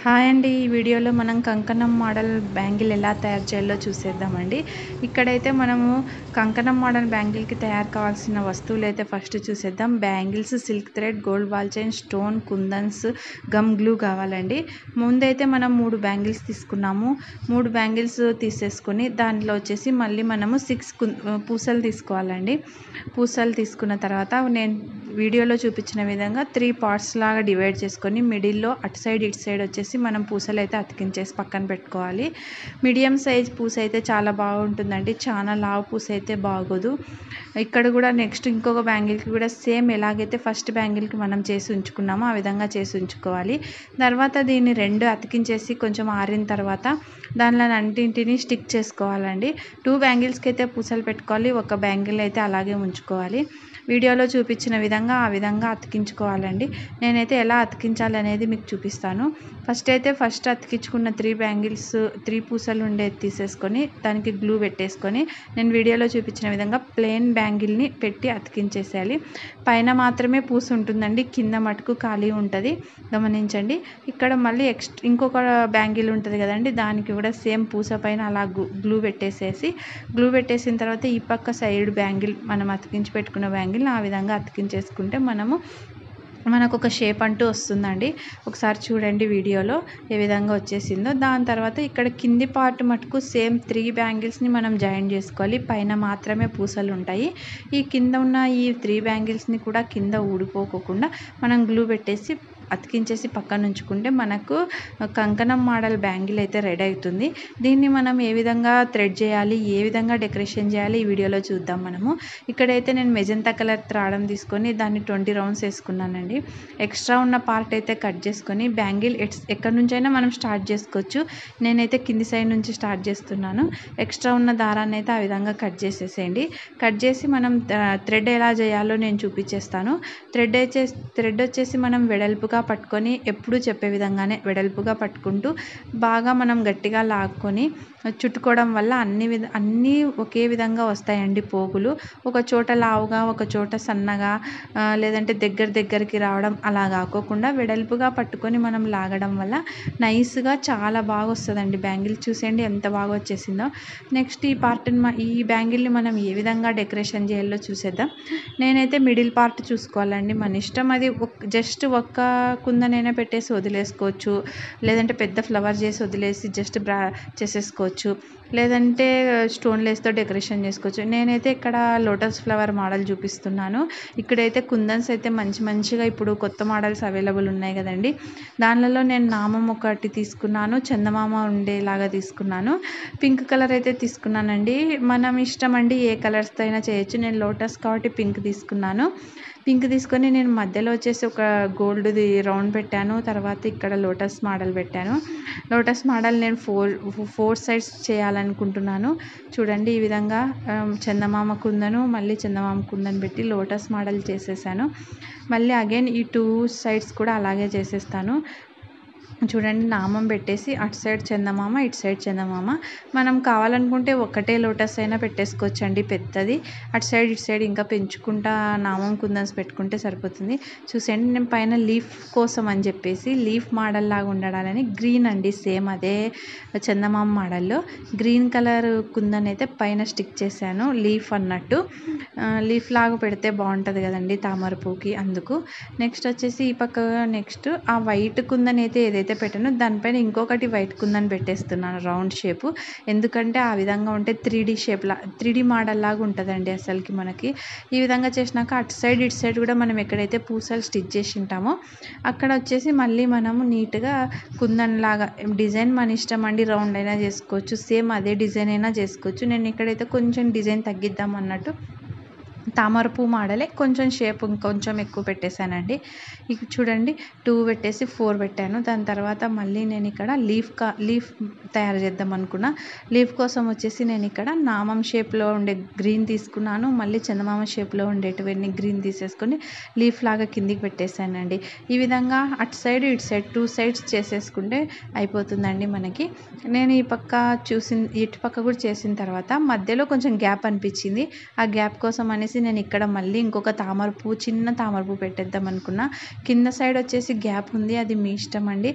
Hi అండి. ఈ వీడియోలో మనం కంకణం మోడల్ బ్యాంగిల్ ఎలా తయారు చేయాలో చూసేద్దామండి. ఇక్కడైతే మనము కంకణం మోడల్ బ్యాంగిల్‌కి తయారు కావాల్సిన వస్తువులైతే ఫస్ట్ చూసేద్దాం. Bangles, silk thread, gold ball chain, stone, kundans, gum glue కావాలండి. ముందైతే మనం 3 బ్యాంగిల్స్ తీసుకున్నాము. 3 బ్యాంగిల్స్ తీసేసుకొని దాంట్లో వచ్చేసి మళ్ళీ మనము 6 పూసలు తీసుకోవాలండి. పూసలు తీసుకున్న తర్వాత నేను వీడియోలో చూపించిన విధంగా 3 పార్ట్స్ లాగా డివైడ్ చేసుకొని మిడిల్‌లో అటు సైడ్ ఇటు సైడ్ వచ్చేసి మనం పూసలైతే అతికించేసి పక్కన పెట్టుకోవాలి. మీడియం సైజ్ పూస అయితే చాలా బాగుంటుందండి. చాలా లావు పూస అయితే బాగోదు. ఇక్కడ కూడా నెక్స్ట్ ఇంకొక బ్యాంగిల్కి కూడా సేమ్ ఎలాగైతే ఫస్ట్ బ్యాంగిల్కి మనం చేసి ఉంచుకున్నామో ఆ విధంగా చేసి ఉంచుకోవాలి. తర్వాత దీన్ని 2 అతికించేసి కొంచెం ఆరిన తర్వాత దానిలో అన్నింటిని స్టిక్ చేసుకోవాలండి. 2 బ్యాంగిల్స్కి అయితే పూసలు పెట్టుకోవాలి. ఒక బ్యాంగిల్ అయితే అలాగే ఉంచుకోవాలి. వీడియోలో చూపించిన విధంగా ఆ విధంగా అతికించుకోవాలండి. నేనైతే ఎలా అతికించాలి అనేది మీకు చూపిస్తాను. ఫస్ట్ అతికించుకున్న 3 బ్యాంగిల్స్ 3 పూసలు ఉండేది తీసేసుకొని దానికి గ్లూ పెట్టేసుకొని నేను వీడియోలో చూపించిన విధంగా ప్లెయిన్ బ్యాంగిల్ని పెట్టి అతికించేసేయాలి. పైన మాత్రమే పూస ఉంటుందండి, కింద మటుకు ఖాళీ ఉంటుంది, గమనించండి. ఇక్కడ మళ్ళీ ఇంకొక బ్యాంగిల్ ఉంటుంది కదండి, దానికి కూడా సేమ్ పూస పైన అలా గ్లూ పెట్టేసిన తర్వాత ఈ పక్క సైడ్ బ్యాంగిల్ మనం అతికించి పెట్టుకున్న బ్యాంగిల్ ఆ విధంగా అతికించేసుకుంటే మనకు ఒక షేప్ అంటూ వస్తుందండి. ఒకసారి చూడండి వీడియోలో ఏ విధంగా వచ్చేసిందో. దాని తర్వాత ఇక్కడ కింది పార్ట్ మటుకు సేమ్ 3 బ్యాంగిల్స్ని మనం జాయిన్ చేసుకోవాలి. పైన మాత్రమే పూసలు ఉంటాయి. ఈ కింద ఉన్న ఈ 3 బ్యాంగిల్స్ని కూడా కింద ఊడిపోకుండా మనం గ్లూ పెట్టేసి అతికించేసి పక్కన ఉంచుకుంటే మనకు కంకణం మోడల్ బ్యాంగిల్ అయితే రెడీ అవుతుంది. దీన్ని మనం ఏ విధంగా థ్రెడ్ చేయాలి, ఏ విధంగా డెకరేషన్ చేయాలి ఈ వీడియోలో చూద్దాం మనము. ఇక్కడైతే నేను మెజంతా కలర్ త్రాడం తీసుకొని దాన్ని 20 రౌండ్స్ వేసుకున్నానండి. ఎక్స్ట్రా ఉన్న పార్ట్ అయితే కట్ చేసుకొని బ్యాంగిల్ ఎక్కడి నుంచైనా మనం స్టార్ట్ చేసుకోవచ్చు. నేనైతే కింది సైడ్ నుంచి స్టార్ట్ చేస్తున్నాను. ఎక్స్ట్రా ఉన్న దారాన్ని అయితే ఆ విధంగా కట్ చేసేసేయండి. కట్ చేసి మనం థ్రెడ్ ఎలా చేయాలో నేను చూపించేస్తాను. థ్రెడ్ వచ్చేసి మనం వెడల్పుగా పట్టుకొని ఎప్పుడు చెప్పే విధంగానే వెడల్పుగా పట్టుకుంటూ బాగా మనం గట్టిగా లాక్కొని చుట్టుకోవడం వల్ల అన్నీ ఒకే విధంగా వస్తాయండి పోగులు. ఒక చోట లావుగా ఒక చోట సన్నగా లేదంటే దగ్గరికి రావడం అలా కాకోకుండా వెడల్పుగా పట్టుకొని మనం లాగడం వల్ల నైస్గా చాలా బాగా వస్తుందండి బ్యాంగిల్. చూసేయండి ఎంత బాగా వచ్చేసిందో. నెక్స్ట్ ఈ బ్యాంగిల్ని మనం ఏ విధంగా డెకరేషన్ చేయాలో చూసేద్దాం. నేనైతే మిడిల్ పార్ట్ చూసుకోవాలండి, మన ఇష్టం. అది జస్ట్ ఒక్క కుందనైనా పెట్టేసి వదిలేసుకోవచ్చు, లేదంటే పెద్ద ఫ్లవర్ చేసి వదిలేసి జస్ట్ చేసేసుకోవచ్చు, లేదంటే స్టోన్ లేస్తో డెకరేషన్ చేసుకోవచ్చు. నేనైతే ఇక్కడ లోటస్ ఫ్లవర్ మోడల్ చూపిస్తున్నాను. ఇక్కడైతే కుందన్స్ అయితే మంచిగా ఇప్పుడు కొత్త మోడల్స్ అవైలబుల్ ఉన్నాయి కదండి, దానిలలో నేను నామం ఒకటి తీసుకున్నాను, చందమామ ఉండేలాగా తీసుకున్నాను. పింక్ కలర్ అయితే తీసుకున్నానండి. మనం ఇష్టం అండి, ఏ కలర్స్తో అయినా చేయొచ్చు. నేను లోటస్ కాబట్టి పింక్ తీసుకున్నాను. పింక్ తీసుకొని నేను మధ్యలో వచ్చేసి ఒక గోల్డ్ది రౌండ్ పెట్టాను. తర్వాత ఇక్కడ లోటస్ మోడల్ పెట్టాను. లోటస్ మోడల్ నేను ఫోర్ సైడ్స్ చేయాలనుకుంటున్నాను. చూడండి ఈ విధంగా చందమామ కుందన్ పెట్టి లోటస్ మోడల్ చేసేసాను. మళ్ళీ అగైన్ ఈ 2 సైడ్స్ కూడా అలాగే చేసేస్తాను. చూడండి నామం పెట్టేసి అటు సైడ్ చందమామ ఇటు సైడ్ చందమామ. మనం కావాలనుకుంటే ఒకటే లోటస్ అయినా పెట్టేసుకోవచ్చండి పెద్దది. అటు సైడ్ ఇటు సైడ్ ఇంకా పెంచుకుంటా నామం కుందన్స్ పెట్టుకుంటే సరిపోతుంది. చూసేయండి నేను పైన లీఫ్ కోసం అని చెప్పేసి లీఫ్ మోడల్ లాగా ఉండడాలని గ్రీన్ అండి, సేమ్ అదే చందమామ మోడల్లో గ్రీన్ కలర్ కుందన్ అయితే పైన స్టిక్ చేశాను. లీఫ్ అన్నట్టు లీఫ్ లాగా పెడితే బాగుంటుంది కదండి తామర పువ్వుకి, అందుకు. నెక్స్ట్ వచ్చేసి ఈ పక్క ఆ వైట్ కుందన్ అయితే ఏదైతే పెట్టానో దానిపైన ఇంకొకటి వైట్ కుందన్ పెట్టేస్తున్నాను రౌండ్ షేపు. ఎందుకంటే ఆ విధంగా ఉంటే 3D మోడల్ లాగా ఉంటుందండి అసలుకి మనకి. ఈ విధంగా చేసినాక అటు సైడ్ ఇటు సైడ్ కూడా మనం ఎక్కడైతే పూసలు స్టిచ్ చేసి ఉంటామో అక్కడ వచ్చేసి మళ్ళీ మనము నీట్గా కుందన్ లాగా డిజైన్ మన ఇష్టం అండి, రౌండ్ అయినా చేసుకోవచ్చు, సేమ్ అదే డిజైన్ అయినా చేసుకోవచ్చు. నేను ఇక్కడైతే కొంచెం డిజైన్ తగ్గిద్దాం అన్నట్టు తామర పువ్వు మోడలే కొంచెం షేప్ ఇంకొంచెం ఎక్కువ పెట్టేశానండి. ఇక చూడండి 2 పెట్టేసి 4 పెట్టాను. దాని తర్వాత మళ్ళీ నేను ఇక్కడ లీఫ్ తయారు చేద్దాం అనుకున్నా. లీఫ్ కోసం వచ్చేసి నేను ఇక్కడ నామం షేప్లో ఉండే గ్రీన్ తీసుకున్నాను. మళ్ళీ చందమామ షేప్లో ఉండేటివన్నీ గ్రీన్ తీసేసుకొని లీఫ్ లాగా కిందికి పెట్టేశానండి. ఈ విధంగా అటు సైడ్ ఇటు సైడ్ 2 సైడ్స్ చేసేసుకుంటే అయిపోతుందండి మనకి. నేను ఇటు పక్క కూడా చేసిన తర్వాత మధ్యలో కొంచెం గ్యాప్ అనిపించింది. ఆ గ్యాప్ కోసం అనేసి అనేసి నేను ఇక్కడ మళ్ళీ ఇంకొక చిన్న తామర పువ్వు పెట్టేద్దాం అనుకున్నా. కింద సైడ్ వచ్చేసి గ్యాప్ ఉంది, అది మీ ఇష్టం అండి,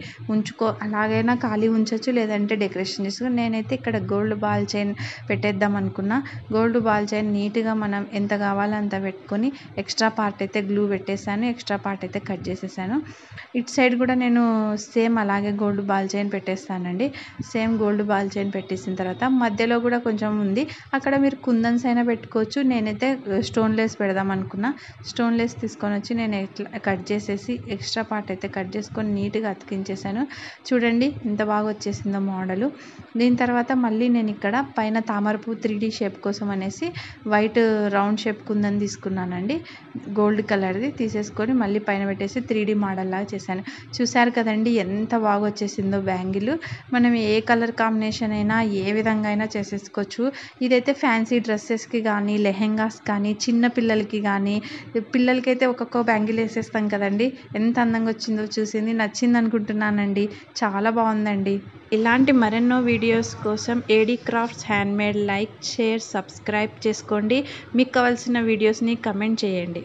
అలాగైనా ఖాళీ ఉంచొచ్చు, లేదంటే డెకరేషన్ చేసుకో. నేనైతే ఇక్కడ గోల్డ్ బాల్ చైన్ పెట్టేద్దాం అనుకున్నా. గోల్డ్ బాల్ చైన్ నీట్గా మనం ఎంత కావాలో అంత పెట్టుకొని ఎక్స్ట్రా పార్ట్ అయితే గ్లూ పెట్టేశాను, ఎక్స్ట్రా పార్ట్ అయితే కట్ చేసేసాను. ఇటు సైడ్ కూడా నేను సేమ్ అలాగే గోల్డ్ బాల్ చైన్ పెట్టేస్తానండి. సేమ్ గోల్డ్ బాల్ చైన్ పెట్టేసిన తర్వాత మధ్యలో కూడా కొంచెం ఉంది, అక్కడ మీరు కుందన్స్ అయినా పెట్టుకోవచ్చు. నేనైతే స్టోన్ లేస్ పెడదాం అనుకున్నా. స్టోన్ లేస్ తీసుకొని వచ్చి నేను ఇట్లా కట్ చేసేసి ఎక్స్ట్రా పార్ట్ అయితే కట్ చేసుకొని నీట్గా అతికించేసాను. చూడండి ఎంత బాగా వచ్చేసిందో మోడలు. దీని తర్వాత మళ్ళీ నేను ఇక్కడ పైన తామరపు 3D షేప్ కోసం అనేసి వైట్ రౌండ్ షేప్ కుందని తీసుకున్నానండి, గోల్డ్ కలర్ది తీసేసుకొని మళ్ళీ పైన పెట్టేసి 3D మోడల్ లాగా చేశాను. చూసారు కదండి ఎంత బాగా వచ్చేసిందో బ్యాంగిల్. మనం ఏ కలర్ కాంబినేషన్ అయినా ఏ విధంగా అయినా చేసేసుకోవచ్చు. ఇదైతే ఫ్యాన్సీ డ్రెస్సెస్కి కానీ, లెహెంగాస్ కానీ, చిన్న పిల్లలకి కానీ, పిల్లలకైతే ఒక్కొక్క బ్యాంగిల్ వేసేస్తాం కదండి. ఎంత అందంగా వచ్చిందో నచ్చింది అనుకుంటున్నానండి. చాలా బాగుందండి. ఇలాంటి మరెన్నో వీడియోస్ కోసం AD crafts handmade like, share, subscribe చేసుకోండి. మీకు కావాల్సిన వీడియోస్ని కమెంట్ చేయండి.